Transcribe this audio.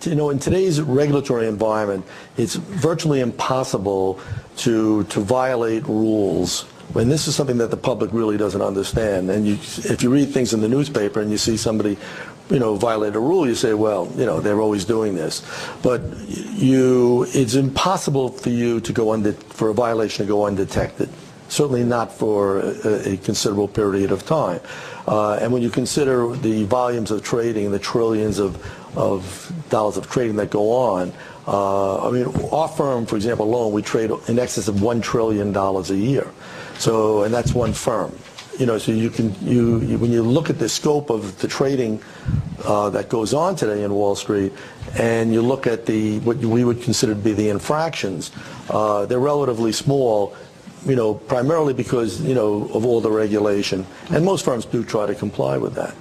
You know, in today's regulatory environment, it's virtually impossible to violate rules when this is something that the public really doesn't understand. And if you read things in the newspaper and you see somebody, you know, violate a rule, you say, well, you know, they're always doing this. But it's impossible for you to for a violation to go undetected. Certainly not for a considerable period of time. And when you consider the volumes of trading, the trillions of dollars of trading that go on, I mean, our firm, for example, alone, we trade in excess of $1 trillion a year. So, and that's one firm. You know, so when you look at the scope of the trading that goes on today in Wall Street, and you look at what we would consider to be the infractions, they're relatively small. You know, primarily because, you know, of all the regulation. And most firms do try to comply with that.